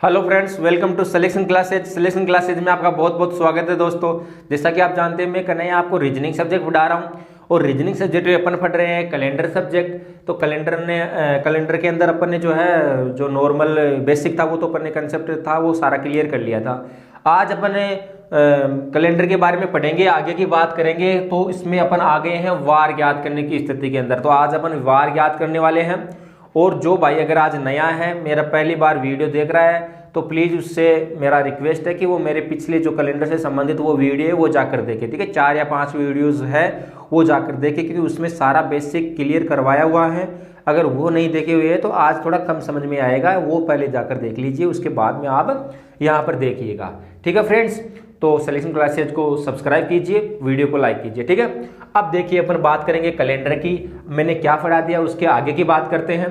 Hello friends, welcome to selection classes. Selection classes में आपका बहुत बहुत स्वागत है दोस्तों। जैसा कि आप जानते हैं, मैं कन्हैया आपको रीजनिंग सब्जेक्ट पढ़ा रहा हूं और रीजनिंग सब्जेक्ट अपन पढ़ रहे हैं कैलेंडर सब्जेक्ट। तो कैलेंडर के अंदर अपन ने जो नॉर्मल बेसिक था वो तो अपन ने कंसेप्ट था वो सारा क्लियर कर लिया था। आज अपन ने कैलेंडर के बारे में पढ़ेंगे, आगे की बात करेंगे। तो इसमें अपन आ गए हैं वार ज्ञात करने की स्थिति के अंदर। तो आज अपन वार ज्ञात करने वाले हैं। और जो भाई अगर आज नया है, मेरा पहली बार वीडियो देख रहा है, तो प्लीज़ उससे मेरा रिक्वेस्ट है कि वो मेरे पिछले जो कैलेंडर से संबंधित वो वीडियो है वो जाकर देखे। ठीक है, 4 या 5 वीडियोस है वो जाकर देखे, क्योंकि उसमें सारा बेसिक क्लियर करवाया हुआ है। अगर वो नहीं देखे हुए हैं तो आज थोड़ा कम समझ में आएगा, वो पहले जाकर देख लीजिए, उसके बाद में आप यहाँ पर देखिएगा। ठीक है फ्रेंड्स, तो सिलेक्शन क्लासेज को सब्सक्राइब कीजिए, वीडियो को लाइक कीजिए। ठीक है, अब देखिए अपन बात करेंगे कैलेंडर की। मैंने क्या पढ़ा दिया, उसके आगे की बात करते हैं।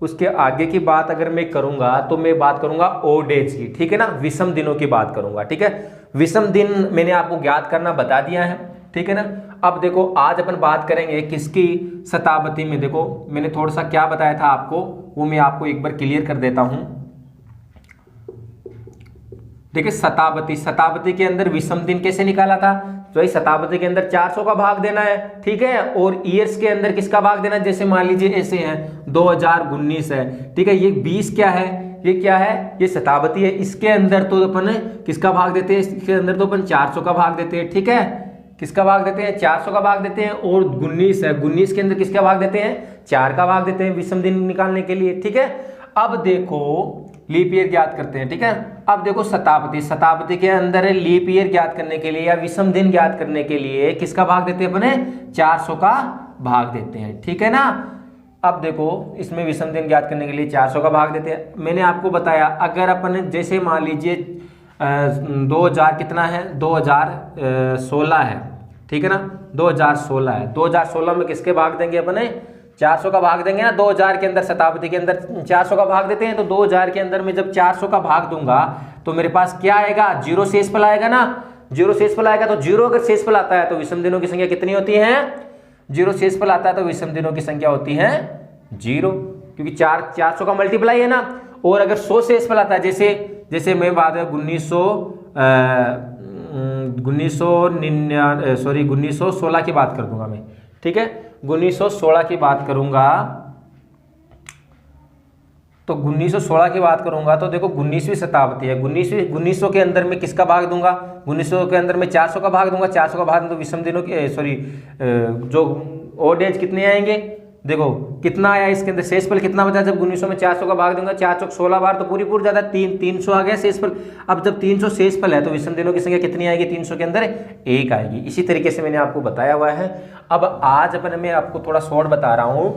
उसके आगे की बात अगर मैं करूंगा तो मैं बात करूंगा ओड डेज की। ठीक है ना, विषम दिनों की बात करूंगा। ठीक है, विषम दिन मैंने आपको ज्ञात करना बता दिया है। ठीक है ना, अब देखो आज अपन बात करेंगे किसकी, शताब्दी में। देखो मैंने थोड़ा सा क्या बताया था आपको, वो मैं आपको एक बार क्लियर कर देता हूं। देखिए शताब्दी के अंदर विषम दिन कैसे निकाला था। तो इस शताब्दी के अंदर 400 का भाग देना है। ठीक है, और ईयर्स के अंदर किसका भाग देना है, जैसे मान लीजिए ऐसे हैं 2019 है। ठीक है, ये 20 क्या है, ये क्या है, ये शताब्दी है। इसके अंदर तो अपन किसका भाग देते हैं, इसके अंदर तो अपन 400 का भाग देते हैं। ठीक है, किसका भाग देते हैं, 400 का भाग देते हैं। और 19 है, 19 के अंदर किसका भाग देते हैं, 4 का भाग देते हैं विषम दिन निकालने के लिए। ठीक है, अब देखो लीप ईयर ज्ञात करते हैं। ठीक है, अब देखो शताब्दी के अंदर लीप ईयर ज्ञात करने के लिए या विषम दिन ज्ञात करने के लिए किसका भाग देते हैं अपने, 400 का भाग देते हैं। ठीक है ना, अब देखो इसमें विषम दिन ज्ञात करने के लिए 400 का भाग देते हैं। मैंने आपको बताया अगर अपन जैसे मान लीजिए 2000 कितना है, 2016 है। ठीक है ना, 2016 है। 2016 में किसके भाग देंगे अपने, 400 का भाग देंगे ना। 2000 के अंदर शताब्दी के अंदर 400 का भाग देते हैं, तो 2000 के अंदर में जब 400 का भाग दूंगा तो मेरे पास क्या आएगा, जीरो शेषफल आएगा ना। जीरो शेषफल आएगा तो जीरो अगर शेषफल आता है तो विषम दिनों की संख्या कितनी होती है, जीरो शेषफल आता है तो विषम दिनों की संख्या होती है 0, क्योंकि 400 का मल्टीप्लाई है ना। और अगर 100 शेषफल आता है, जैसे मैं बात है 1916 की बात कर दूंगा मैं। ठीक है, 1916 की बात करूंगा तो 1916 की बात करूंगा तो देखो 19वीं शताब्दी है। 1900 के अंदर में किसका भाग दूंगा, 1900 के अंदर में 400 का भाग दूंगा। 400 का भाग तो विषम दिनों की जो ओड एज कितने आएंगे, देखो कितना आया इसके अंदर शेषफल कितना बचा। जब 1900 में 400 का भाग दूंगा, 4 चौक 16 बार तो पूरी जाता है, 300 आ गया शेषफल। अब जब 300 शेषफल है तो विषम दिनों की संख्या कितनी आएगी, 300 के अंदर 1 आएगी। इसी तरीके से मैंने आपको बताया हुआ है। अब आज अपन मैं आपको थोड़ा शॉर्ट बता रहा हूं।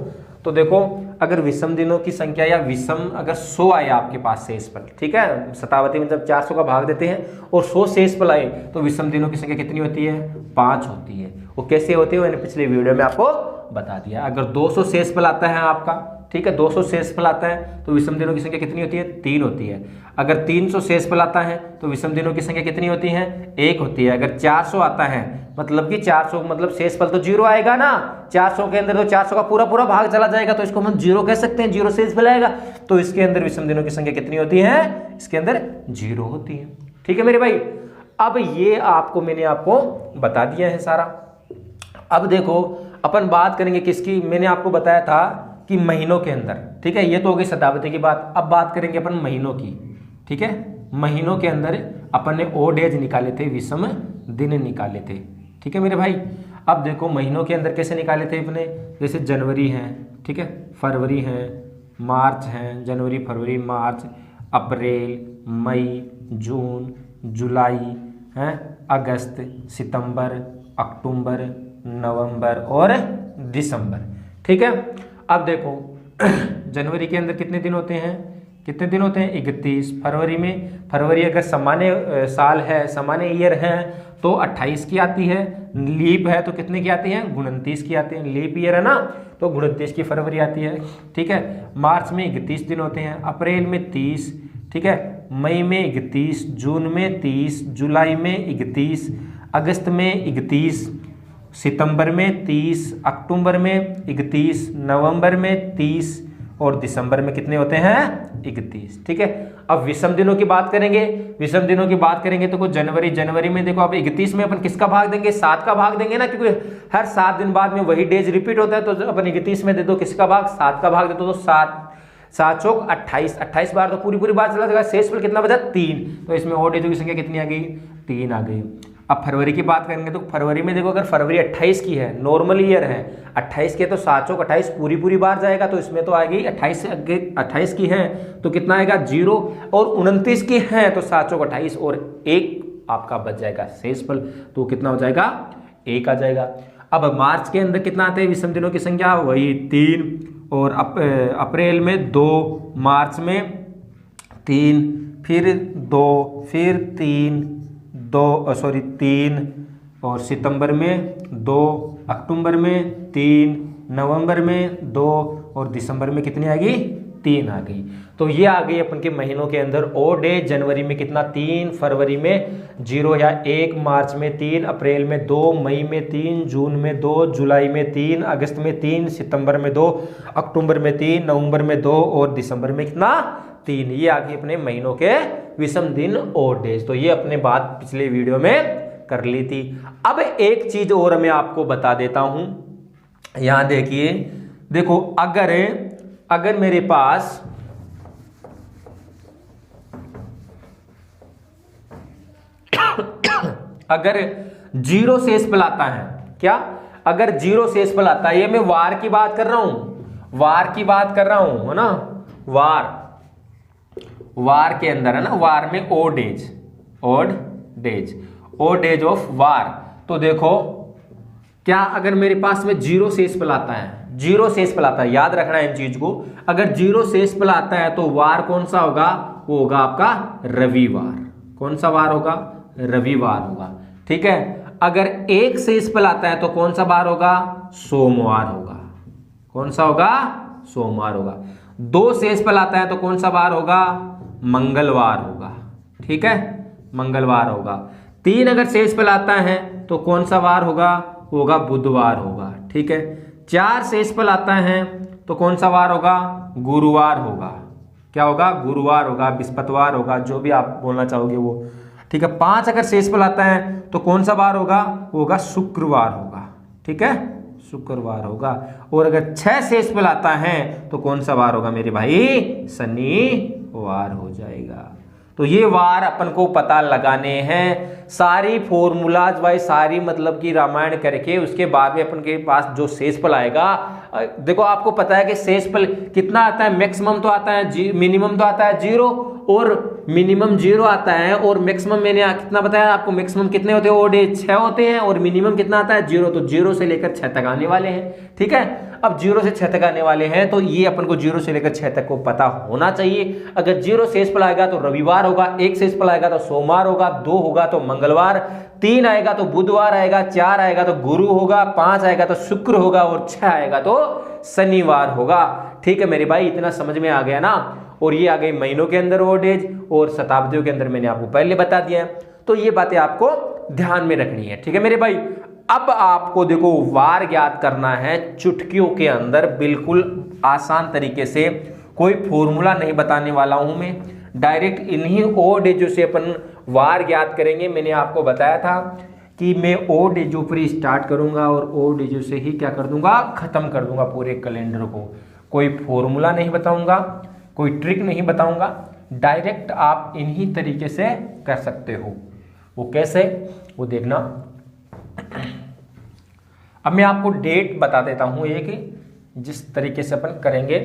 तो देखो अगर विषम दिनों की संख्या या विषम अगर 100 आए आपके पास शेषफल, ठीक है, शताब्दी में जब 400 का भाग देते हैं और 100 शेषफल आए तो विषम दिनों की संख्या कितनी होती है, 5 होती है। वो कैसे होती है मैंने पिछले वीडियो में आपको बता दिया। अगर 200 शेषफल आता है आपका, ठीक है, 200 शेषफल आता है तो विषम दिनों की संख्या कितनी होती है, 3 होती है। अगर 300 शेषफल आता है तो विषम दिनों की संख्या कितनी होती है, 1 होती है। अगर 400 आता है मतलब कि 400 मतलब शेषफल तो 0 आएगा ना। 400 के अंदर तो 400 का पूरा भाग चला जाएगा, तो इसको हम 0 कह सकते हैं, 0 शेषफल आएगा। तो इसके अंदर विषम दिनों की संख्या कितनी होती है, इसके अंदर 0 होती है। ठीक है मेरे भाई, अब ये मैंने आपको बता दिया है सारा। अब देखो अपन बात करेंगे किसकी, मैंने आपको बताया था कि महीनों के अंदर। ठीक है, ये तो हो गई शताब्दी की बात। अब बात करेंगे अपन महीनों की। ठीक है, महीनों के अंदर अपन ने ओड एज निकाले थे, विषम दिन निकाले थे। ठीक है मेरे भाई, अब देखो महीनों के अंदर कैसे निकाले थे अपने, जैसे जनवरी है, ठीक है, फरवरी है, मार्च है, जनवरी फरवरी मार्च, अप्रैल मई जून जुलाई है, अगस्त सितंबर अक्टूबर नवंबर और दिसंबर। ठीक है, अब देखो जनवरी के अंदर कितने दिन होते हैं, 31। फरवरी अगर सामान्य साल है, सामान्य ईयर है तो 28 की आती है। लीप है तो कितने की आती है, 29 की आती है। लीप ईयर है ना तो 29 की फरवरी आती है। ठीक है, मार्च में 31 दिन होते हैं, अप्रैल में 30, ठीक है, मई में 31, जून में 30, जुलाई में 31, अगस्त में 31, सितंबर में 30, अक्टूबर में 31, नवंबर में 30 और दिसंबर में कितने होते हैं 31। ठीक है, अब विषम दिनों की बात करेंगे। विषम दिनों की बात करेंगे तो कुछ जनवरी में देखो अब 31 में अपन किसका भाग देंगे, 7 का भाग देंगे ना, क्योंकि हर 7 दिन बाद में वही डेज रिपीट होता है। तो अपन 31 में दे दो किसका भाग, 7 का भाग दे दो, तो 7 चौक 28 बार तो पूरी बार चला जाएगा। शेषफल कितना बचा 3, तो इसमें और डेजों की संख्या कितनी आ गई 3 आ गई। अब फरवरी की बात करेंगे तो फरवरी में देखो अगर फरवरी 28 की है, नॉर्मल ईयर है, 28 के तो 7 चौक 28 पूरी बार जाएगा, तो इसमें तो आएगी 28 की है तो कितना आएगा 0, और 29 की है तो 7 चौक 28 और 1 आपका बच जाएगा शेषफल, तो कितना हो जाएगा 1 आ जाएगा। अब मार्च के अंदर कितना आते हैं विषम दिनों की संख्या, वही 3, और अप्रैल में 2, मार्च में 3, फिर 2, फिर 3, 3, और सितंबर में 2, अक्टूबर में 3, नवंबर में 2, और दिसंबर में कितनी आ गई 3 आ गई। तो ये आ गई अपन के महीनों के अंदर ओड डे। जनवरी में कितना 3, फरवरी में 0 या 1, मार्च में 3, अप्रैल में 2, मई में 3, जून में 2, जुलाई में 3, अगस्त में 3, सितंबर में 2, अक्टूबर में 3, नवंबर में 2, और दिसंबर में कितना 3। ये आ गई अपने महीनों के विषम दिन ओड डेज। तो ये अपने बात पिछले वीडियो में कर ली थी। अब एक चीज और मैं आपको बता देता हूं, यहां देखिए, देखो अगर मेरे पास अगर 0 शेषफल आता है, क्या अगर 0 शेषफल आता है, ये मैं वार की बात कर रहा हूं, वार की बात कर रहा हूं, है ना, वार के अंदर है ना, वार में ओड डेज ऑफ वार। तो देखो क्या अगर मेरे पास में 0 शेषफल आता है, 0 शेषफल आता है, याद रखना है इन चीज को, अगर 0 शेषफल आता है तो वार कौन सा होगा, वो होगा आपका रविवार। कौन सा वार होगा, रविवार होगा। ठीक है, अगर 1 शेषफल आता है तो कौन सा वार होगा, सोमवार होगा। कौन सा होगा, सोमवार होगा। 2 शेषफल आता है तो कौन सा वार होगा, मंगलवार होगा। ठीक है, मंगलवार होगा। 3 अगर शेषफल आता है तो कौन सा वार होगा बुधवार होगा। ठीक है, 4 शेषफल आता है तो कौन सा वार होगा, गुरुवार होगा। क्या होगा, गुरुवार होगा, बृहस्पतिवार होगा, जो भी आप बोलना चाहोगे वो। ठीक है, 5 अगर शेषफल आता है तो कौन सा वार होगा शुक्रवार होगा। ठीक है, शुक्रवार होगा। और अगर 6 शेषफल आता है तो कौन सा वार होगा मेरे भाई, शनिवार हो जाएगा। तो ये वार अपन को पता लगाने हैं, सारी फॉर्मूलाज भाई, सारी मतलब कि रामायण करके उसके बाद में अपन के पास जो शेषफल आएगा, देखो आपको पता है कि शेषफल कितना आता है, मैक्सिमम तो आता है, मिनिमम तो आता है 0, और मिनिमम 0 आता है, और मैक्सिमम मैंने कितना बताया आपको, मैक्सिमम कितने होते हैं, ओड 6 होते हैं, और मिनिमम कितना आता है 0, तो 0 से लेकर 6 तक आने वाले हैं। ठीक है, अब 0 से 6 तक आने वाले हैं, तो ये अपन को 0 से लेकर 6 तक को पता होना चाहिए। अगर 0 शेषफल आएगा तो रविवार होगा, 1 शेषफल आएगा तो सोमवार होगा, 2 होगा तो मंगलवार, 3 आएगा तो बुधवार आएगा, 4 आएगा तो गुरु होगा, 5 आएगा तो शुक्र होगा, और 6 आएगा तो शनिवार होगा। ठीक है मेरे भाई, इतना समझ में आ गया ना। और ये आ गई महीनों के अंदर ओड डेज, और शताब्दियों के अंदर मैंने आपको पहले बता दिया है। तो ये बातें आपको ध्यान में रखनी है। ठीक है मेरे भाई, अब आपको देखो वार ज्ञात करना है चुटकियों के अंदर, बिल्कुल आसान तरीके से, कोई फॉर्मूला नहीं बताने वाला हूं मैं, डायरेक्ट इन्हीं ओड डेजों से अपन वार ज्ञात करेंगे। मैंने आपको बताया था कि मैं ओड डेजों पर स्टार्ट करूंगा और ओड डेजों से ही क्या कर दूंगा, खत्म कर दूंगा पूरे कैलेंडर को। कोई फॉर्मूला नहीं बताऊंगा, कोई ट्रिक नहीं बताऊंगा, डायरेक्ट आप इन्हीं तरीके से कर सकते हो। वो कैसे, वो देखना। अब मैं आपको डेट बता देता हूं एक, जिस तरीके से अपन करेंगे।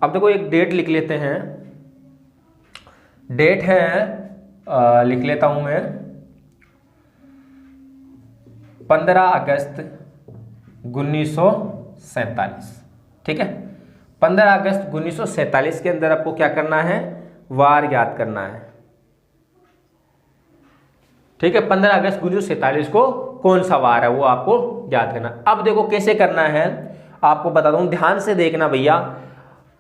अब देखो एक डेट लिख लेते हैं, डेट है लिख लेता हूं मैं 15 अगस्त 1947। ठीक है, 15 अगस्त 1947 के अंदर आपको क्या करना है, वार ज्ञात करना है। ठीक है, 15 अगस्त 1947 को कौन सा वार है वो आपको ज्ञात करना। अब देखो कैसे करना है आपको बता दूं, ध्यान से देखना भैया।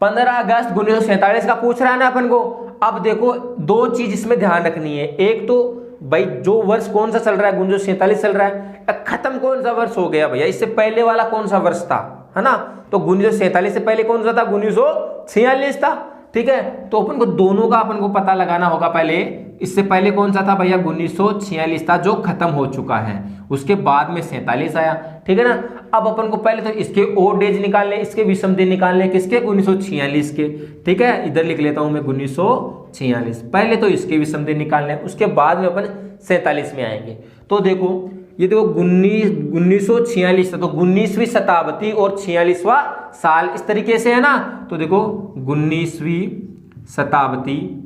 15 अगस्त 1947 का पूछ रहा है ना अपन को। अब देखो 2 चीज इसमें ध्यान रखनी है। एक तो भाई जो वर्ष कौन सा चल रहा है, 1947 चल रहा है, खत्म कौन सा वर्ष हो गया भैया, इससे पहले वाला कौन सा वर्ष था, है ना। तो 1947 से पहले कौन सा था, 1946 था। ठीक है, तो अपन को दोनों का अपन को पता लगाना होगा पहले। इससे पहले कौन सा था भैया, 1946 था जो खत्म हो चुका है, उसके बाद में 47 आया। ठीक है ना। अब अपन को पहले तो इसके ओड डेज निकालने, इसके विषम दिन निकालने, किसके, 1946 के। ठीक है, इधर लिख लेता हूं मैं 1946। पहले तो इसके विषम दिन निकालने, उसके बाद में अपन 47 में आएंगे। तो देखो ये देखो 1946 था, तो 19वीं शताब्दी और 46वां साल इस तरीके से है ना। तो देखो 19वीं शताब्दी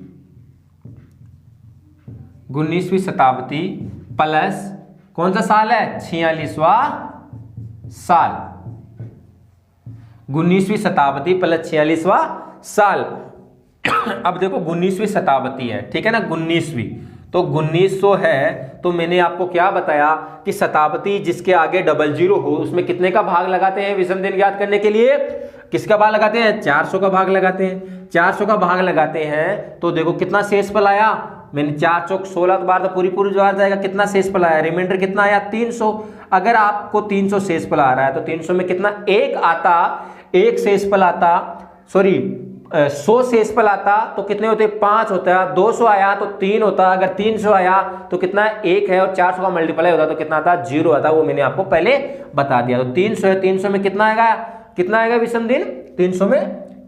प्लस कौन सा साल है, 46वां साल। 19वीं शताब्दी प्लस 46वां साल। अब देखो 19वीं शताब्दी है, ठीक है ना, 19वीं, तो 1900 है। तो मैंने आपको क्या बताया कि शताब्दी जिसके आगे 00 हो उसमें कितने का भाग लगाते हैं विषम दिन ज्ञात करने के लिए, किसका भाग लगाते हैं, 400 का भाग लगाते हैं। 400 का भाग लगाते हैं तो देखो कितना शेषफल आया, मैंने 4 चौक 16 बार तो पूरी बार जाएगा, कितना शेषफल आया, रिमाइंडर कितना आया, 300। अगर आपको 300 शेषफल आ रहा है तो 300 में कितना एक आता, एक शेषफल आता, सॉरी 100 शेषफल आता तो कितने होते, 5 होता है। 200 आया तो 3 होता, अगर 300 आया तो कितना 1 है, और 400 का मल्टीप्लाई होता तो कितना आता, 0 आता। वो मैंने आपको पहले बता दिया। तो 300 है, 300 में कितना आएगा विषम दिन, 300 में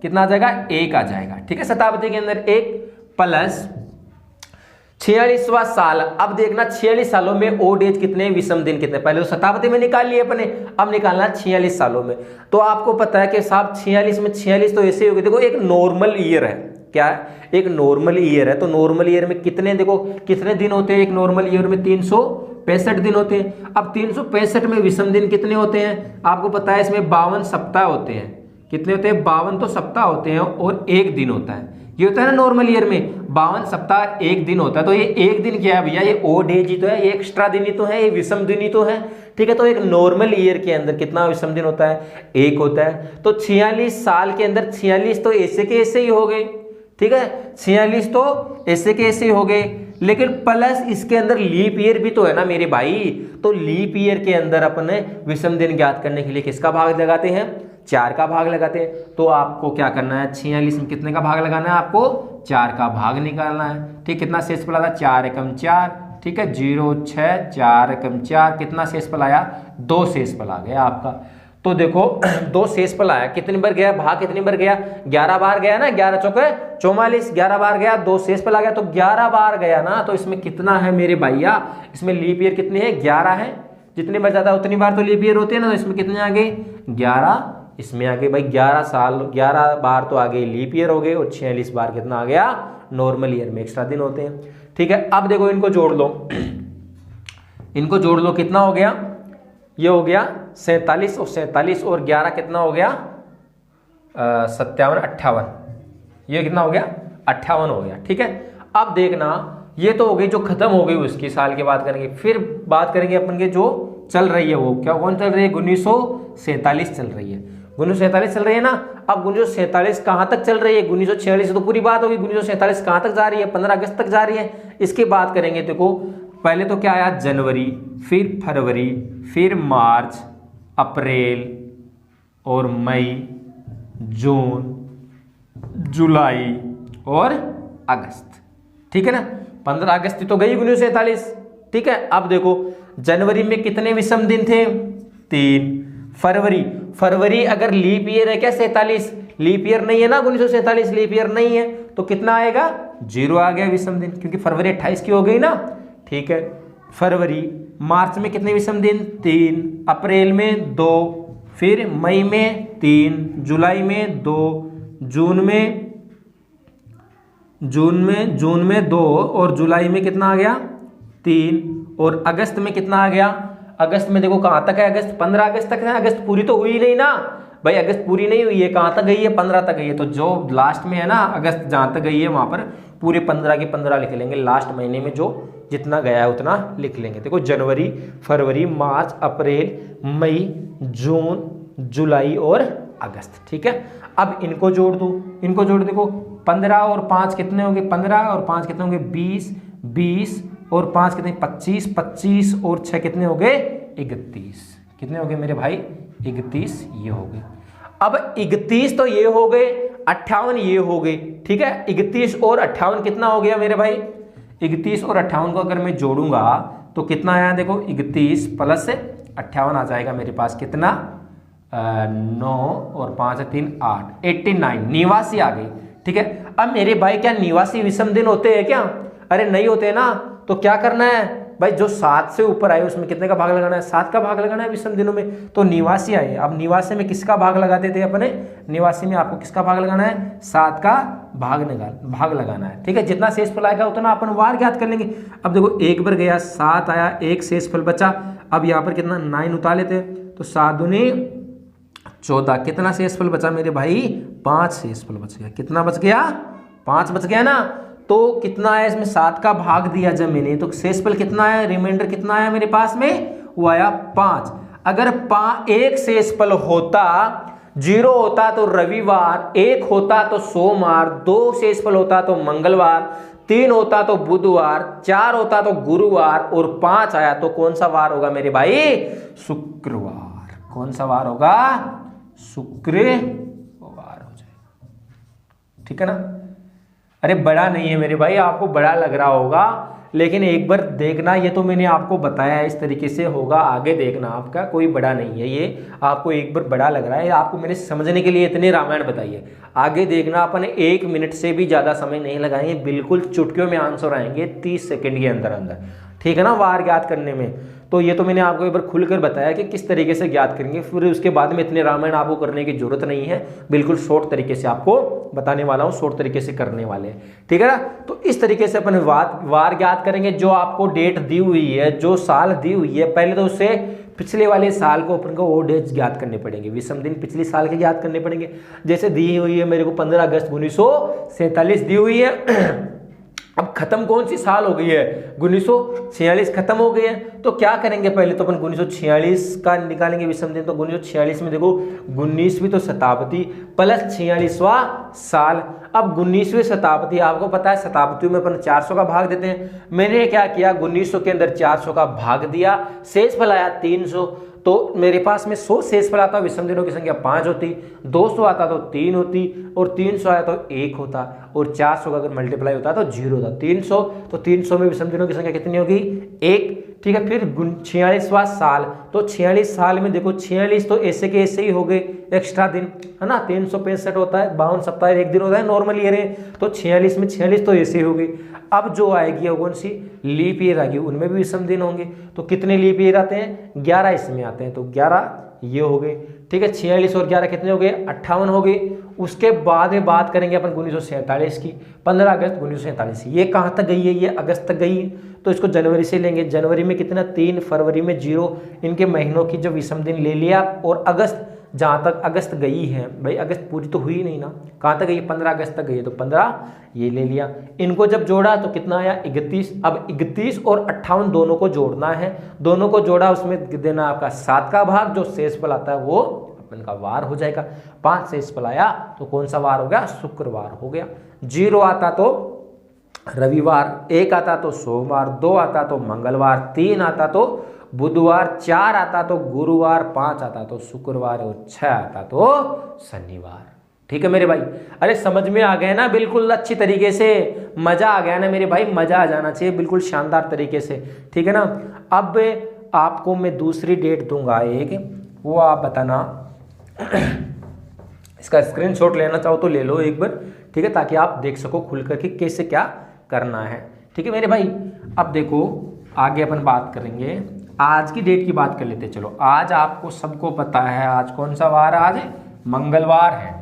कितना आ जाएगा, 1 आ जाएगा। ठीक है, शताब्दी के अंदर 1 प्लस 46वां साल। अब देखना 46 सालों में ओड एज कितने, विषम दिन कितने, पहले तो शताब्दी में निकाल लिए अपने, अब निकालना 46 सालों में। तो आपको पता है कि साहब 46 में 46 तो ऐसे ही होगी, देखो एक नॉर्मल ईयर है, क्या है, एक नॉर्मल ईयर है। तो नॉर्मल ईयर में कितने, देखो कितने दिन होते हैं, एक नॉर्मल ईयर में 365 दिन होते हैं। अब 365 में विषम दिन कितने होते हैं, आपको पता है इसमें 52 सप्ताह होते हैं। कितने होते हैं, 52 तो सप्ताह होते हैं और 1 दिन होता है। ये होता है ना नॉर्मल ईयर में 52 सप्ताह 1 दिन होता है। तो ये 1 दिन क्या है भैया, ये ओड एज ही तो है, ये एक्स्ट्रा दिन ही तो है, ये विषम दिन ही तो है। ठीक है, तो एक नॉर्मल ईयर के अंदर कितना विषम दिन होता है, 1 होता है। तो 46 साल के अंदर 46 तो ऐसे के ऐसे ही हो गए। ठीक है, 46 तो ऐसे के ऐसे ही हो गए, लेकिन प्लस इसके अंदर लीप ईयर भी तो है ना मेरे भाई। तो लीप ईयर के अंदर अपने विषम दिन ज्ञात करने के लिए किसका भाग लगाते हैं, 4 का भाग लगाते हैं। तो आपको क्या करना है, 46 में कितने का भाग लगाना है, आपको 4 का भाग निकालना है। ठीक, कितना शेषफल आता है, 4 एकम 4। ठीक है, 0 6 4 एकम 4, कितना शेषफल आया, 2 शेषफल आ गया आपका। तो देखो 2 शेषफल आया, कितनी बार गया भाग, कितनी बार गया, 11 बार गया ना, 11 चौके 44, 11 बार गया, 2 शेषफल आ गया, तो 11 बार गया ना। तो इसमें कितना है मेरे भैया, इसमें लीप ईयर कितनी है, 11 है। जितनी बार जाता है उतनी बार तो लीप ईयर होती है ना, तो इसमें कितने आ गए, 11। इसमें आगे भाई 11 साल, 11 बार तो आगे लीप ईयर हो गए, और 46 बार कितना आ गया, नॉर्मल ईयर में एक्स्ट्रा दिन होते हैं। ठीक है, अब देखो इनको जोड़ लो, इनको जोड़ लो, कितना हो गया, ये हो गया 47, और 47 और 11 कितना हो गया, 57 58, ये कितना हो गया, 58 हो गया। ठीक है, अब देखना ये तो हो गई जो खत्म हो गई उसकी साल की बात करेंगे, फिर बात करेंगे अपन के जो चल रही है, वो क्या, कौन चल रही है, 1947 चल रही है, 1947 चल रही है ना। अब 1947 कहाँ तक चल रही है, 1946 तो पूरी बात होगी, 1947 कहाँ तक जा रही है, 15 अगस्त तक जा रही है। इसकी बात करेंगे, देखो पहले तो क्या आया, जनवरी, फिर फरवरी, फिर मार्च, अप्रैल और मई, जून, जुलाई और अगस्त। ठीक है ना, 15 अगस्त तो गई 1947। ठीक है, अब देखो जनवरी में कितने विषम दिन थे, 3। फरवरी अगर लीप ईयर है क्या, 47, लीप ईयर नहीं है ना, 1947 लीप ईयर नहीं है, तो कितना आएगा, 0 आ गया विषम दिन, क्योंकि फरवरी 28 की हो गई ना। ठीक है, फरवरी, मार्च में कितने विषम दिन, 3, अप्रैल में 2, फिर मई में 3, जुलाई में 2, जून में 2, और जुलाई में कितना आ गया, 3, और अगस्त में कितना आ गया, अगस्त में देखो कहाँ तक है, अगस्त 15 अगस्त तक है, अगस्त पूरी तो हुई नहीं ना भाई, अगस्त पूरी नहीं हुई है, कहाँ तक गई है, 15 तक गई है। तो जो लास्ट में है ना अगस्त जहाँ तक गई है वहाँ पर पूरे 15 के 15 लिख लेंगे, लास्ट महीने में जो जितना गया है उतना लिख लेंगे। देखो जनवरी, फरवरी, मार्च, अप्रैल, मई, जून, जुलाई और अगस्त। ठीक है, अब इनको जोड़ दो, इनको जोड़, देखो 15 और 5 कितने होंगे, 15 और 5 कितने होंगे, 20, 20 और 5 कितने, 25, 25 और 6 कितने हो गए, 31, कितने हो गए मेरे भाई, 31 ये हो गए। अब 31 तो ये हो गए, 58 ये हो गए, ठीक है। 31 और 58 कितना हो गया मेरे भाई? 31 और 58 को अगर मैं जोड़ूंगा तो कितना आया? देखो 31 प्लस 58 आ जाएगा मेरे पास, कितना 9 और 5 3 8 89 89 आ गई, ठीक है। अब मेरे भाई क्या 89 विषम दिन होते हैं क्या? अरे नहीं होते ना। तो क्या करना है भाई, जो 7 से ऊपर आए उसमें कितने का भाग लगाना है? 7 का भाग लगाना है विषम दिनों में। तो 89 आए, अब 89 में किसका भाग लगाते थे अपने? 89 में आपको किसका भाग लगाना है? 7 का भाग लगाना है, ठीक है। जितना शेषफल आएगा उतना अपन वार ज्ञात कर लेंगे। अब देखो एक बार गया 7 आया, एक शेषफल बचा। अब यहाँ पर कितना 9 उतार लेते हैं, तो 7 दूनी 14, कितना शेषफल बचा मेरे भाई? 5 शेषफल बच गया। कितना बच गया? 5 बच गया ना। तो कितना है इसमें? 7 का भाग दिया जब मैंने, तो शेषफल कितना आया? रिमाइंडर कितना आया मेरे पास में? वो आया 5। अगर एक शेषफल होता, 0 होता तो रविवार, 1 होता तो सोमवार, 2 शेषफल होता तो मंगलवार, 3 होता तो बुधवार, 4 होता तो गुरुवार और 5 आया तो कौन सा वार होगा मेरे भाई? शुक्रवार। कौन सा वार होगा? शुक्रवार हो जाएगा, ठीक है ना। अरे बड़ा नहीं है मेरे भाई, आपको बड़ा लग रहा होगा, लेकिन एक बार देखना, ये तो मैंने आपको बताया इस तरीके से होगा, आगे देखना आपका कोई बड़ा नहीं है। ये आपको एक बार बड़ा लग रहा है, आपको मैंने समझने के लिए इतने रामायण बताई है। आगे देखना, अपन 1 मिनट से भी ज़्यादा समय नहीं लगाएंगे, बिल्कुल चुटकियों में आंसर आएंगे 30 सेकेंड के अंदर अंदर, ठीक है ना, वार ज्ञात करने में। तो ये तो मैंने आपको एक बार खुलकर बताया कि किस तरीके से ज्ञात करेंगे, फिर उसके बाद में इतने रामायण आपको करने की जरूरत नहीं है, बिल्कुल शॉर्ट तरीके से आपको बताने वाला हूँ, शॉर्ट तरीके से करने वाले हैं, ठीक है ना। तो इस तरीके से अपन वार ज्ञात करेंगे। जो आपको डेट दी हुई है, जो साल दी हुई है, पहले तो उससे पिछले वाले साल को अपन को वो डेट ज्ञात करने पड़ेंगे, विषम दिन पिछले साल के ज्ञात करने पड़ेंगे। जैसे दी हुई है मेरे को 15 अगस्त 1947 दी हुई है। अब खत्म कौन सी साल हो गई है? 1946 खत्म हो गई है। तो क्या करेंगे, पहले तो अपन 1946 का निकालेंगे विषम दिन। तो 1946 में देखो 19वीं तो शताब्दी प्लस 46वां साल। अब 19वीं शताब्दी, आपको पता है शताब्दी में अपन 400 का भाग देते हैं। मैंने क्या किया, 1900 के अंदर 400 का भाग दिया, शेषफल आया 300। तो मेरे पास में 100 शेषफल आता, विषम दिनों की संख्या 5 होती, 200 आता तो 3 होती, और 300 आया तो 1 होता, और 400 का अगर मल्टीप्लाई होता तो 0 होता। 300 तो 300 में विषम दिनों की संख्या कितनी होगी? 1, ठीक है। फिर 46वां साल, तो 46 साल में देखो 46 तो ऐसे के ऐसे ही हो गए, एक्स्ट्रा दिन है ना। 365 होता है, 52 सप्ताह 1 दिन होता है नॉर्मल ईयर है, तो 46 में 46 तो ऐसे ही हो गई। अब जो आएगी कौन सी? लीप ईयर आएगी, उनमें भी विषम दिन होंगे। तो कितने लीप ईयर आते हैं? 11 इसमें आते हैं, तो 11 ये हो गए, ठीक है। 46 और 11 कितने हो गए? 58 हो गए। उसके बाद में बात करेंगे अपन 1947 की, 15 अगस्त 1947। ये कहाँ तक गई है? ये अगस्त तक गई है, तो इसको जनवरी से लेंगे। जनवरी में कितना? 3, फरवरी में 0, इनके महीनों की जो विषम दिन ले लिया। और अगस्त, जहाँ तक अगस्त गई है भाई, अगस्त पूरी तो हुई नहीं ना, कहाँ तक गई? 15 अगस्त तक गई है, तो 15 ये ले लिया। इनको जब जोड़ा तो कितना आया? 31। अब 31 और 58 दोनों को जोड़ना है, दोनों को जोड़ा, उसमें देना आपका 7 का भाग, जो शेषफल आता है वो अपन का वार हो जाएगा। 5 शेषफल आया तो कौन सा वार हो गया? शुक्रवार हो गया। 0 आता तो रविवार, 1 आता तो सोमवार, 2 आता तो मंगलवार, 3 आता तो बुधवार, 4 आता तो गुरुवार, 5 आता तो शुक्रवार, और 6 आता तो शनिवार, ठीक है मेरे भाई। अरे समझ में आ गए ना, बिल्कुल अच्छी तरीके से, मजा आ गया ना मेरे भाई, मजा आ जाना चाहिए बिल्कुल शानदार तरीके से, ठीक है ना। अब आपको मैं दूसरी डेट दूंगा एक, वो आप बताना। इसका स्क्रीनशॉट लेना चाहो तो ले लो एक बार, ठीक है, ताकि आप देख सको खुल करके कैसे क्या करना है, ठीक है मेरे भाई। अब देखो आगे अपन बात करेंगे, आज की डेट की बात कर लेते। चलो आज आपको सबको पता है आज कौन सा वार है? आज मंगलवार है,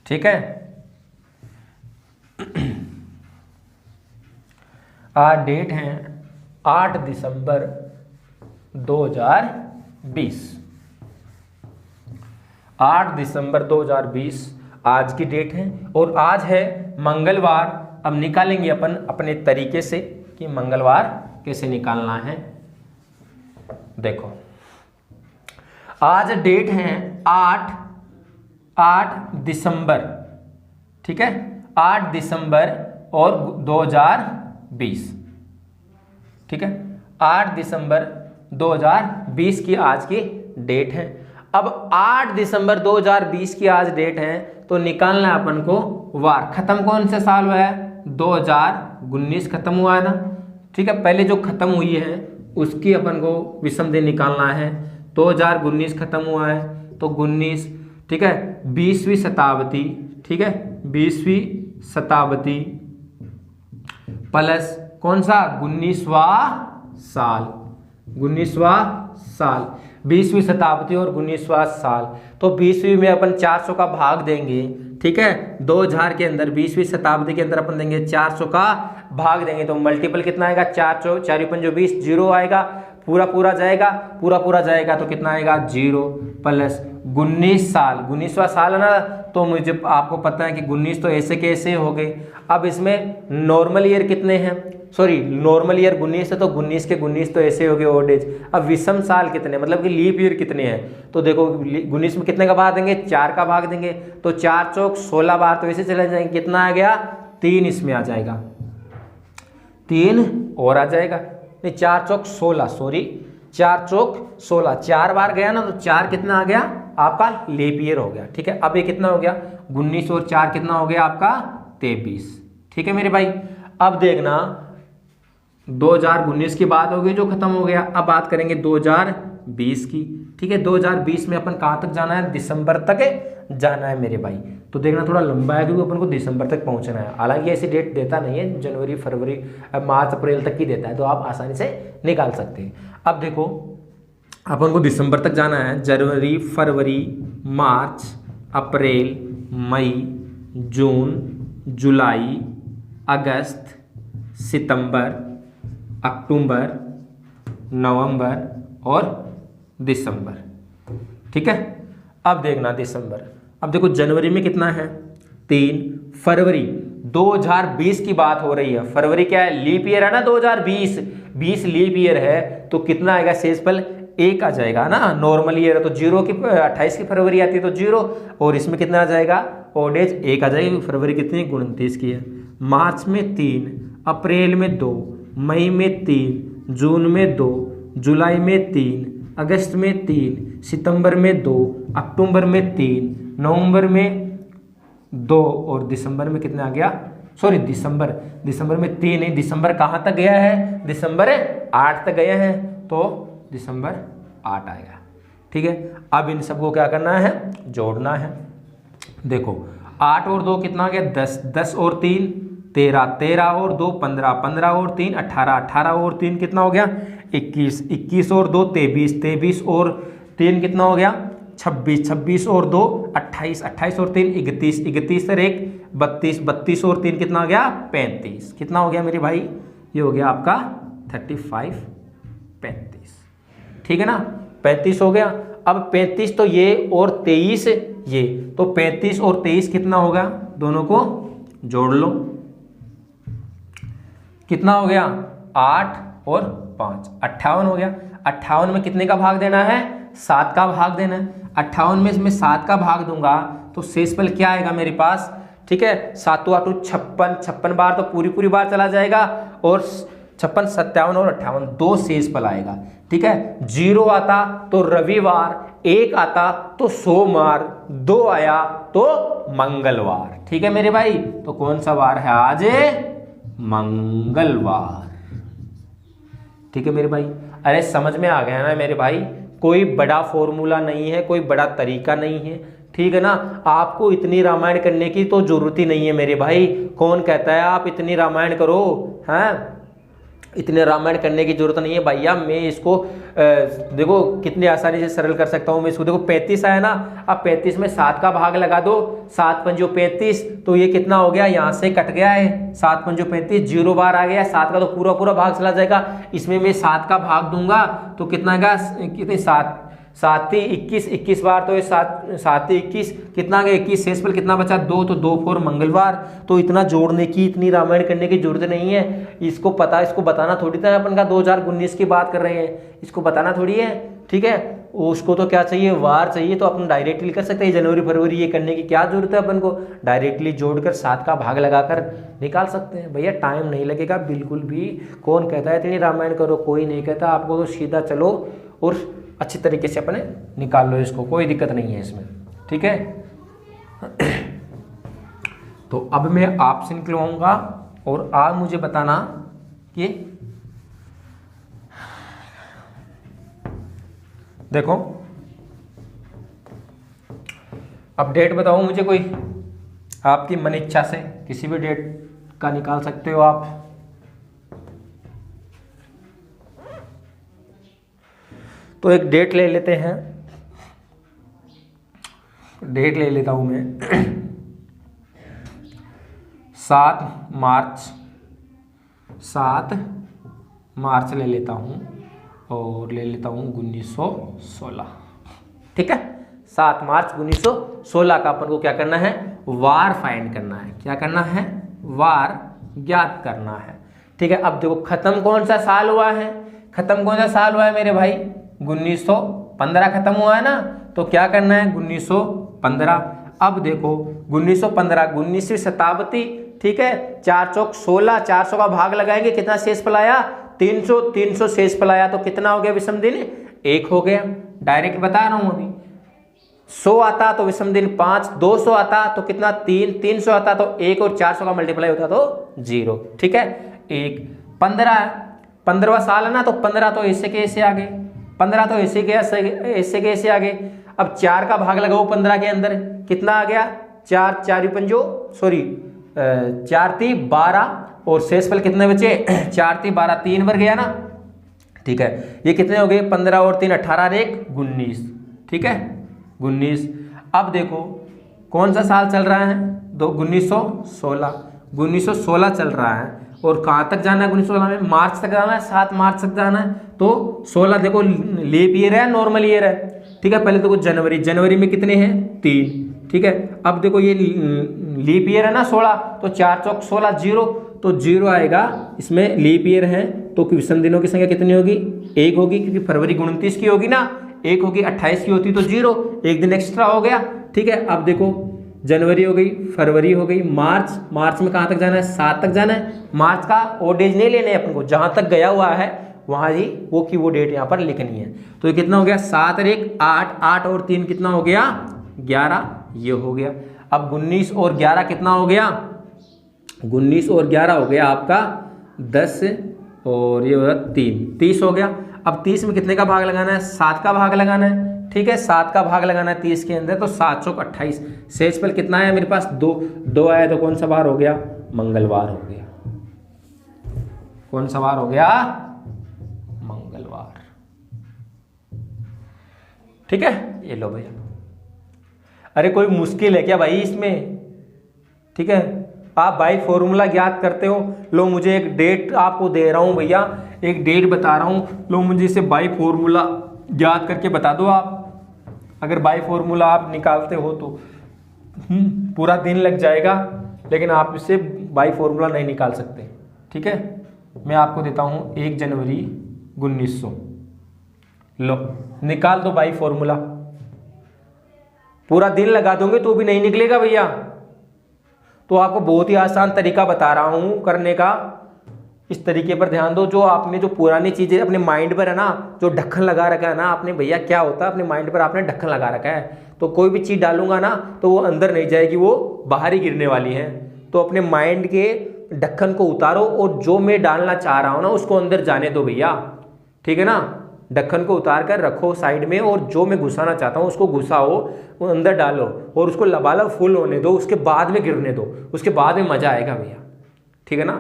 ठीक है। आज डेट है 8 दिसंबर 2020। 8 दिसंबर 2020 आज की डेट है, और आज है मंगलवार। अब निकालेंगे अपन अपने तरीके से कि मंगलवार कैसे निकालना है। देखो आज डेट है 8 दिसंबर, ठीक है, 8 दिसंबर और 2020, ठीक है। 8 दिसंबर 2020 की आज की डेट है। अब 8 दिसंबर 2020 की आज डेट है, तो निकालना है अपन को वार। खत्म कौन से साल हुआ है? 2019 खत्म हुआ है ना, ठीक है। पहले जो खत्म हुई है उसकी अपन को विषम दिन निकालना है। 2019 खत्म हुआ है तो 19, ठीक है, 20वीं शताब्दी, ठीक है, 20वीं शताब्दी प्लस कौन सा? 19वां साल, 19वां साल, 20वीं शताब्दी और 19वां साल। तो 20वीं में अपन 400 का भाग देंगे, ठीक है। 2000 के अंदर 20वीं शताब्दी के अंदर अपन देंगे 400 का भाग देंगे, तो मल्टीपल कितना आएगा? 4 4 5 20, जीरो आएगा, पूरा पूरा जाएगा, पूरा पूरा जाएगा तो कितना आएगा? 0 प्लस 19 साल, 19वां साल है ना, तो मुझे आपको पता है कि 19 तो ऐसे के ऐसे हो गए। अब इसमें नॉर्मल ईयर कितने हैं? सॉरी, नॉर्मल ईयर 19 है तो 19 के 19 तो ऐसे हो गए ओल्ड एज। अब विषम साल कितने, मतलब कि लीप ईयर कितने हैं? तो देखो 19 में कितने का भाग देंगे? 4 का भाग देंगे, तो 4 चौक 16 बार तो ऐसे चले जाएंगे। कितना आ गया? 3 इसमें आ जाएगा, 3 और आ जाएगा, नहीं 4 चौक 16, सॉरी 4 चौक 16, 4 बार गया ना, तो 4 कितना आ गया आपका? लीप ईयर हो गया, ठीक है। अब ये कितना हो गया? 19 और 4 कितना हो गया आपका? 23, ठीक है मेरे भाई। अब देखना 2019 की बात हो गई जो खत्म हो गया। अब बात करेंगे 2020 की, ठीक है। 2020 में अपन कहाँ तक जाना है? दिसंबर तक जाना है मेरे भाई। तो देखना थोड़ा लंबा है क्योंकि अपन को दिसंबर तक पहुंचना है। हालांकि ऐसी डेट देता नहीं है, जनवरी फरवरी मार्च अप्रैल तक की देता है, तो आप आसानी से निकाल सकते हैं। अब देखो अपन को दिसंबर तक जाना है। जनवरी, फरवरी, मार्च, अप्रैल, मई, जून, जुलाई, अगस्त, सितंबर, अक्टूबर, नवंबर और दिसंबर, ठीक है। अब देखना दिसंबर, अब देखो जनवरी में कितना है? 3, फरवरी 2020 की बात हो रही है, फरवरी क्या है? लीप ईयर है ना, 2020 लीप ईयर है, तो कितना आएगा? शेषफल 1 आ जाएगा ना, नॉर्मल ईयर है तो 0 की 28 की फरवरी आती है तो 0, और इसमें कितना आ जाएगा? ओल्ड एज 1 आ जाएगी। फरवरी कितनी? 29 की है। मार्च में 3, अप्रैल में 2, मई में 3, जून में 2, जुलाई में 3, अगस्त में 3, सितंबर में 2, अक्टूबर में 3, नवंबर में 2 और दिसंबर में कितना आ गया? सॉरी दिसंबर में 3 नहीं, दिसंबर कहाँ तक गया है? दिसंबर 8 तक गया है, तो दिसंबर 8 आएगा, ठीक है। अब इन सबको क्या करना है? जोड़ना है। देखो 8 और 2 कितना आ गया? 10, 10 और 3 13, 13 और 2 15, 15 और 3 18, 18 और 3 कितना हो गया? 21, 21 और 2 23, 23 और 3 कितना हो गया? 26, 26 और 2 28, 28 और 3 31, 31 और 1 32, 32 और 3 कितना हो गया? 35। कितना हो गया मेरे भाई? ये हो गया आपका 35, 35, ठीक है ना, 35 हो गया। अब 35 तो ये और 23 ये, तो 35 और 23 कितना होगा? दोनों को जोड़ लो, कितना हो गया? 8 और 5 58 हो गया। 58 में कितने का भाग देना है? 7 का भाग देना है। 58 में इसमें 7 का भाग दूंगा तो शेषफल क्या आएगा मेरे पास? ठीक है, 7 8 56, 56 बार तो पूरी पूरी बार चला जाएगा, और 56 57 और 58 दो शेषफल आएगा। ठीक है, 0 आता तो रविवार, 1 आता तो सोमवार, 2 आया तो मंगलवार। ठीक है मेरे भाई, तो कौन सा वार है आज? मंगलवार। ठीक है मेरे भाई, अरे समझ में आ गया ना मेरे भाई? कोई बड़ा फॉर्मूला नहीं है, कोई बड़ा तरीका नहीं है। ठीक है ना, आपको इतनी रामायण करने की तो जरूरत ही नहीं है मेरे भाई। कौन कहता है आप इतनी रामायण करो? हैं, इतने रामायण करने की जरूरत नहीं है भैया। मैं इसको देखो कितनी आसानी से सरल कर सकता हूँ मैं इसको। देखो 35 आया ना, अब 35 में 7 का भाग लगा दो, 7 पंजो 35, तो ये कितना हो गया? यहाँ से कट गया है, 7 पंजो 35, 0 बार आ गया, 7 का तो पूरा पूरा भाग चला जाएगा। इसमें मैं 7 का भाग दूंगा तो कितना आएगा? कितने? 7 ही 21, 21 बार तो ये 7 ही 21, कितना गया? 21, शेषफल कितना बचा? 2, तो 2 4 मंगलवार। तो इतना जोड़ने की, इतनी रामायण करने की जरूरत नहीं है। इसको पता, इसको बताना थोड़ी था अपन का 2019 की बात कर रहे हैं, इसको बताना थोड़ी है। ठीक है, उसको तो क्या चाहिए? वार चाहिए, तो अपन डायरेक्टली कर सकते हैं। जनवरी फरवरी ये करने की क्या जरूरत है? अपन को डायरेक्टली जोड़कर 7 का भाग लगाकर निकाल सकते हैं भैया, टाइम नहीं लगेगा बिल्कुल भी। कौन कहता है इतनी रामायण करो? कोई नहीं कहता। आपको तो सीधा चलो और अच्छी तरीके से अपने निकाल लो इसको, कोई दिक्कत नहीं है इसमें, ठीक है। तो अब मैं आपसे निकलवाऊंगा और आप मुझे बताना कि देखो, अब डेट बताओ मुझे कोई, आपकी मन इच्छा से किसी भी डेट का निकाल सकते हो आप। तो एक डेट ले लेते हैं, डेट ले लेता हूं मैं 7 मार्च ले लेता हूं और ले लेता हूं 1916, ठीक है। 7 मार्च 1916 का अपन को क्या करना है, वार फाइंड करना है। क्या करना है, वार ज्ञात करना है, ठीक है। अब देखो खत्म कौन सा साल हुआ है, खत्म कौन सा साल हुआ है मेरे भाई, 1915 खत्म हुआ है ना, तो क्या करना है 1915। अब देखो 1915 19वीं शताब्दी, ठीक है। 4 चौक 16, 400 का भाग लगाएंगे, कितना शेष पलाया, 300, 300 शेष पलाया तो कितना हो गया विषम दिन, 1 हो गया। डायरेक्ट बता रहा हूं अभी। 100 आता तो विषम दिन 5, 200 आता तो कितना 3, 300 आता तो 1 और 400 का मल्टीप्लाई होता तो 0, ठीक है। 1 15वां साल है ना, तो 15 तो ऐसे के ऐसे आ गए, 15 तो ऐसे के ऐसे आ गए। अब 4 का भाग लगाओ 15 के अंदर, कितना आ गया, 4 4 3 12 और शेषफल कितने बचे 4 3 12, 3 बार गया ना, ठीक है। ये कितने हो गए, 15 और 3 18 और 1 19, ठीक है 19। अब देखो कौन सा साल चल रहा है, 1916 चल रहा है। और कहाँ तक जाना है 1916 में, मार्च तक जाना है, 7 मार्च तक जाना है। तो 16 देखो लीप ईयर है, नॉर्मल ईयर है, ठीक है। पहले देखो जनवरी में कितने हैं 3, ठीक है। अब देखो ये लीप ईयर है ना 16, तो 4 चौक 16 0, तो 0 आएगा इसमें, लीप ईयर है तो विषम दिनों की संख्या कितनी होगी, 1 होगी, क्योंकि फरवरी 29 की होगी ना, 1 होगी, 28 की होती तो 0, 1 दिन एक्स्ट्रा हो गया, ठीक है। अब देखो जनवरी हो गई, फरवरी हो गई, मार्च में कहाँ तक जाना है, 7 तक जाना है। मार्च का और डेज नहीं लेने अपन को, जहां तक गया हुआ है वहां ही वो की वो डेट यहाँ पर लिखनी है। तो ये कितना हो गया, 7 और 1 8, 8 और 3 कितना हो गया 11, ये हो गया। अब 19 और 11 कितना हो गया, 19 और 11 हो गया आपका 10 और ये हो गया 3, 30 हो गया। अब 30 में कितने का भाग लगाना है, 7 का भाग लगाना है, ठीक है। 7 का भाग लगाना है 30 के अंदर, तो 7 चौक 28, शेषफल कितना है मेरे पास 2 आया, तो कौन सा वार हो गया, मंगलवार हो गया। कौन सा वार हो गया, मंगलवार, ठीक है। ये लो भैया, अरे कोई मुश्किल है क्या भाई इसमें, ठीक है। आप बाई फॉर्मूला ज्ञात करते हो, लो मुझे एक डेट आपको दे रहा हूं भैया, एक डेट बता रहा हूं, लो मुझे इसे बाई फॉर्मूला ज्ञात करके बता दो आप। अगर बाई फॉर्मूला आप निकालते हो तो पूरा दिन लग जाएगा, लेकिन आप इसे बाई फॉर्मूला नहीं निकाल सकते, ठीक है। मैं आपको देता हूं 1 जनवरी 1900, लो निकाल दो बाई फॉर्मूला। पूरा दिन लगा दोगे तो भी नहीं निकलेगा भैया, तो आपको बहुत ही आसान तरीका बता रहा हूं करने का, इस तरीके पर ध्यान दो। जो आपने जो पुरानी चीजें अपने माइंड पर है ना, जो ढक्कन लगा रखा है ना आपने, भैया क्या होता है अपने माइंड पर आपने ढक्कन लगा रखा है, तो कोई भी चीज डालूंगा ना तो वो अंदर नहीं जाएगी, वो बाहर ही गिरने वाली है। तो अपने माइंड के ढक्कन को उतारो और जो मैं डालना चाह रहा हूं ना उसको अंदर जाने दो भैया, ठीक है ना। ढक्कन को उतार कर रखो साइड में, और जो मैं घुसाना चाहता हूँ उसको घुसाओ, वो अंदर डालो और उसको लबालब फुल होने दो, उसके बाद में गिरने दो, उसके बाद में मजा आएगा भैया, ठीक है ना।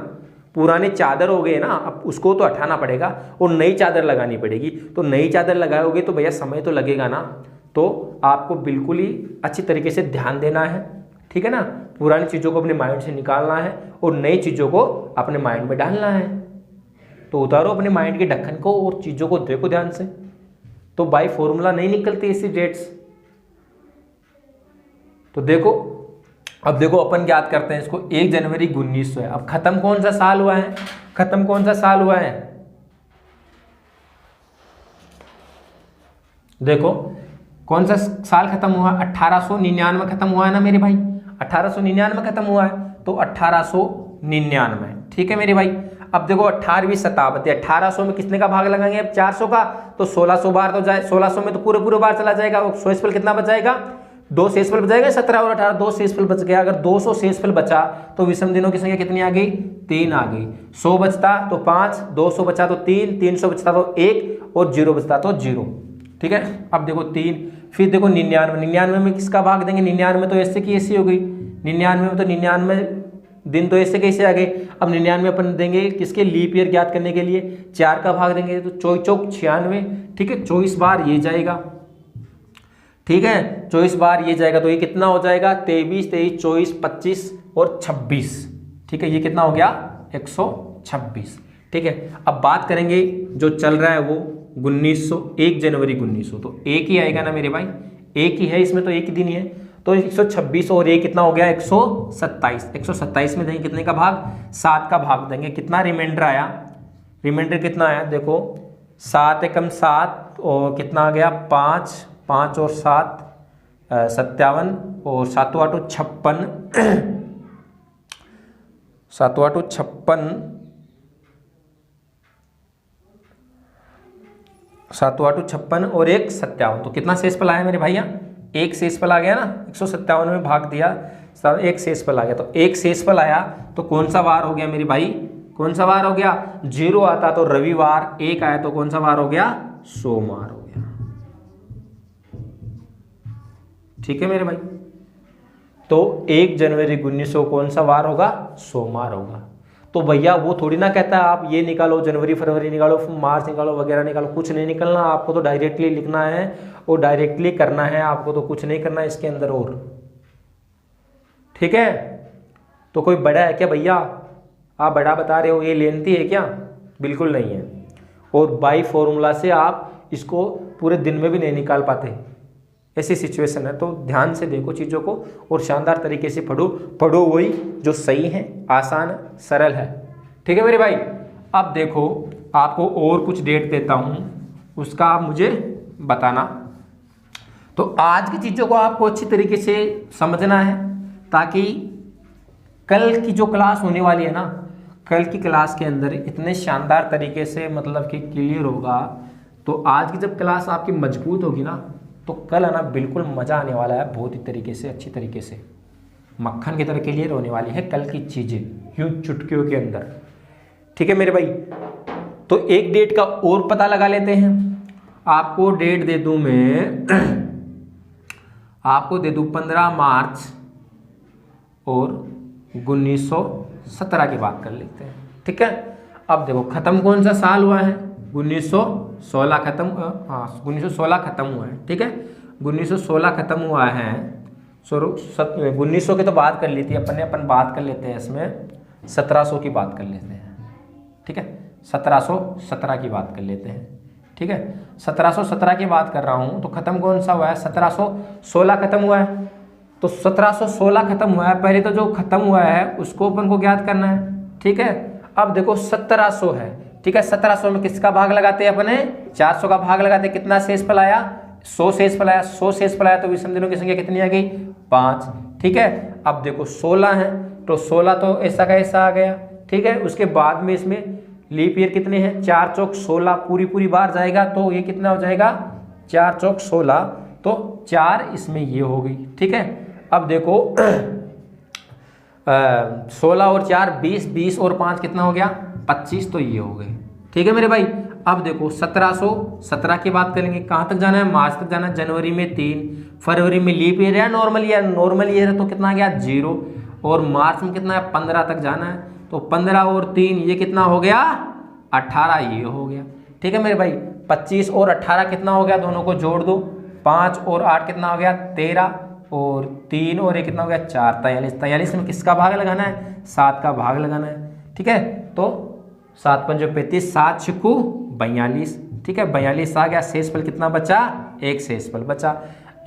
पुराने चादर हो गए ना, अब उसको तो हटाना पड़ेगा और नई चादर लगानी पड़ेगी। तो नई चादर लगाओगे तो भैया समय तो लगेगा ना, तो आपको बिल्कुल ही अच्छी तरीके से ध्यान देना है, ठीक है ना। पुरानी चीज़ों को अपने माइंड से निकालना है और नई चीज़ों को अपने माइंड में डालना है। तो उतारो अपने माइंड के ढक्कन को और चीज़ों को देखो ध्यान से, तो बाई फॉर्मूला नहीं निकलती ऐसी डेट्स। तो देखो, अब देखो अपन ज्ञात करते हैं इसको, 1 जनवरी 1900 है। अब खत्म कौन सा साल हुआ है, खत्म कौन सा साल हुआ है, देखो कौन सा साल खत्म हुआ, 1899 खत्म हुआ है ना मेरे भाई, 1899 खत्म हुआ है, तो 1899, ठीक है मेरे भाई। अब देखो 18वीं शताब्दी, 1800 में कितने का भाग लगाएंगे अब 400 का, तो 1600 बार तो जाए, 1600 में तो पूरे बार चला जाएगा, 100 शेषफल कितना बचाएगा, 2 शेषफल बचाएगा, 17 और 18 2 शेषफल बच गया। अगर 200 शेषफल बचा तो विषम दिनों की संख्या कितनी आ गई, 3 आ गई। 100 बचता तो 5, 200 बचा तो 3, 300 बचता तो 1 और 0 बचता तो 0। ठीक है, अब देखो 3, फिर देखो 99, 99 में किसका भाग देंगे, 99 तो ऐसे की ऐसी हो गई, 99 में तो 99 दिन तो ऐसे कैसे आ गए। अब 99 अपन देंगे किसके, लीप ईयर ज्ञात करने के लिए 4 का भाग देंगे तो 24 चौक 96। ठीक है, 24 बार ये जाएगा। ठीक है, 24 बार ये जाएगा तो ये कितना हो जाएगा, 23, 23, 24, 25 और 26। ठीक है, ये कितना हो गया, 126। ठीक है, अब बात करेंगे जो चल रहा है वो 1900, 1 जनवरी 1900, तो एक ही आएगा ना मेरे भाई, एक ही है इसमें, तो एक ही दिन ही है, तो 126 और ये कितना हो गया, 127। 127 में देंगे कितने का भाग, 7 का भाग देंगे, कितना रिमाइंडर आया, रिमाइंडर कितना आया देखो, 7 एकम 7 और कितना आ गया 5, 5 और 7 57 और 7 8 56, 7 8 56, 7 8 56 और 1 57, तो कितना शेषफल आया मेरे भैया, 1 शेषफल आ गया ना, 157 में भाग दिया सब 1 शेषफल आ गया, तो 1 शेषफल आया तो कौन सा वार हो गया मेरे भाई, कौन सा वार हो गया, 0 आता तो रविवार, 1 आया तो कौन सा वार हो गया, सोमवार हो गया। ठीक है मेरे भाई, तो 1 जनवरी 1900 कौन सा वार होगा, सोमवार होगा। तो भैया वो थोड़ी ना कहता है आप ये निकालो, जनवरी फरवरी निकालो, मार्च निकालो, वगैरह निकालो, कुछ नहीं निकलना, आपको तो डायरेक्टली लिखना है और डायरेक्टली करना है, आपको तो कुछ नहीं करना है इसके अंदर और। ठीक है, तो कोई बड़ा है क्या भैया, आप बड़ा बता रहे हो, ये लेंथी है क्या, बिल्कुल नहीं है। और बाई फॉर्मूला से आप इसको पूरे दिन में भी नहीं निकाल पाते, ऐसी सिचुएशन है। तो ध्यान से देखो चीज़ों को और शानदार तरीके से पढ़ो वही जो सही है, आसान है, सरल है। ठीक है मेरे भाई, अब देखो आपको और कुछ डेट देता हूं, उसका आप मुझे बताना। तो आज की चीज़ों को आपको अच्छी तरीके से समझना है, ताकि कल की जो क्लास होने वाली है ना, कल की क्लास के अंदर इतने शानदार तरीके से मतलब कि क्लियर होगा। तो आज की जब क्लास आपकी मजबूत होगी ना, तो कल है ना बिल्कुल मज़ा आने वाला है, बहुत ही तरीके से, अच्छी तरीके से मक्खन की तरह क्लियर होने वाली है कल की चीज़ें, यूं चुटकियों के अंदर। ठीक है मेरे भाई, तो एक डेट का और पता लगा लेते हैं। आपको डेट दे दूं मैं, आपको दे दूं 15 मार्च और 1917 की बात कर लेते हैं। ठीक है, अब देखो खत्म कौन सा साल हुआ है, 1916 खत्म, हाँ 1916 खत्म हुआ है। ठीक है, 1916 खत्म हुआ है। 1900 की तो बात कर ली थी अपन बात कर लेते हैं इसमें 1700 की बात कर लेते हैं। ठीक है, 1717 की बात कर लेते हैं। ठीक है, 1717 की बात कर रहा हूँ, तो खत्म कौन सा हुआ है, 1716 खत्म हुआ है। तो 1716 खत्म हुआ है, पहले तो जो खत्म हुआ है उसको अपन को ज्ञात करना है। ठीक है, अब देखो 1700 है। ठीक है, 1700 में किसका भाग लगाते हैं अपने, 400 का भाग लगाते हैं, कितना शेषफल आया, 100 शेषफल आया। 100 शेषफल आया तो विषम दिनों की संख्या कितनी आ गई, 5। ठीक है, अब देखो 16 है, तो 16 तो ऐसा का ऐसा आ गया। ठीक है, उसके बाद में इसमें लीप ईयर कितने हैं, 4 चौक 16 पूरी बार जाएगा, तो ये कितना हो जाएगा, 4 चौक 16, तो 4 इसमें ये हो गई। ठीक है, अब देखो 16 और 4 20, 20 और 5 कितना हो गया, 25, तो ये हो गए। ठीक है मेरे भाई, अब देखो 1717 की बात करेंगे, कहाँ तक जाना है, मार्च तक जाना है। जनवरी में 3, फरवरी में लीप ईयर है, नॉर्मल ईयर, नॉर्मल ईयर है तो कितना आ गया 0, और मार्च में कितना है 15 तक जाना है, तो 15 और 3 ये कितना हो गया 18, ये हो गया। ठीक है मेरे भाई, 25 और 18 कितना हो गया, दोनों को जोड़ दो, 5 और 8 कितना हो गया 13, और 3 और 1 कितना हो गया 4, 43। 43 में किसका भाग लगाना है, 7 का भाग लगाना है। ठीक है, तो 7 5 35, 7 छिक्कू 42। ठीक है, 42 आ गया, शेषफल कितना बचा, 1 शेषफल बचा।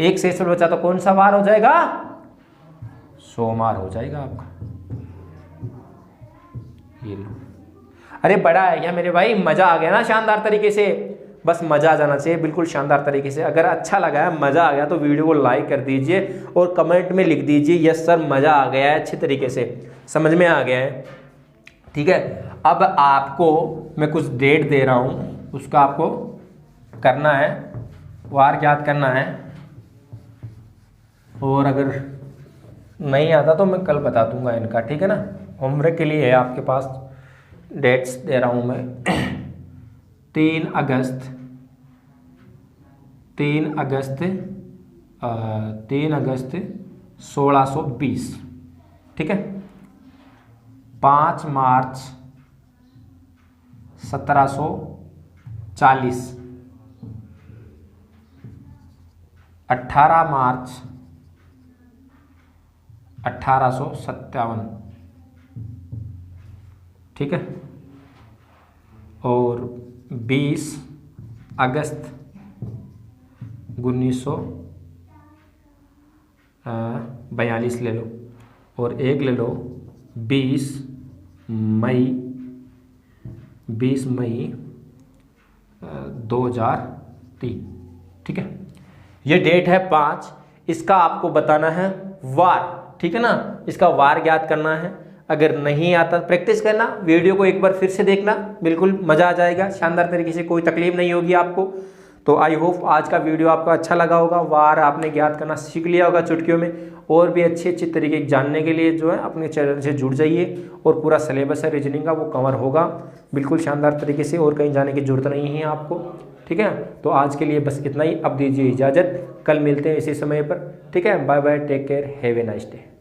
1 शेषफल बचा तो कौन सा वार हो जाएगा, सोमवार हो जाएगा आपका। ये लो, अरे बड़ा है क्या मेरे भाई, मजा आ गया ना शानदार तरीके से, बस मजा आ जाना चाहिए बिल्कुल शानदार तरीके से। अगर अच्छा लगा है, मजा आ गया, तो वीडियो को लाइक कर दीजिए और कमेंट में लिख दीजिए यस सर मजा आ गया है, अच्छे तरीके से समझ में आ गया है। ठीक है। अब आपको मैं कुछ डेट दे रहा हूँ, उसका आपको करना है, वार ज्ञात करना है, और अगर नहीं आता तो मैं कल बता दूंगा इनका, ठीक है ना। होमवर्क के लिए है आपके पास, डेट्स दे रहा हूँ मैं। 3 अगस्त 1620, ठीक है। 5 मार्च 1740, 18 मार्च 1857, ठीक है। और 20 अगस्त 1942 ले लो, और एक ले लो 20 मई 2003, ठीक है। ये डेट है 5। इसका आपको बताना है वार, ठीक है ना। इसका वार ज्ञात करना है। अगर नहीं आता प्रैक्टिस करना, वीडियो को एक बार फिर से देखना, बिल्कुल मज़ा आ जाएगा शानदार तरीके से, कोई तकलीफ नहीं होगी आपको। तो आई होप आज का वीडियो आपका अच्छा लगा होगा, वार आपने ज्ञात करना सीख लिया होगा चुटकियों में। और भी अच्छे तरीके जानने के लिए जो है अपने चैनल से जुड़ जाइए, और पूरा सिलेबस है रीजनिंग का वो कवर होगा बिल्कुल शानदार तरीके से, और कहीं जाने की जरूरत नहीं है आपको, ठीक है। तो आज के लिए बस इतना ही, अब दीजिए इजाज़त, कल मिलते हैं इसी समय पर, ठीक है। Bye bye, take care, have a nice day.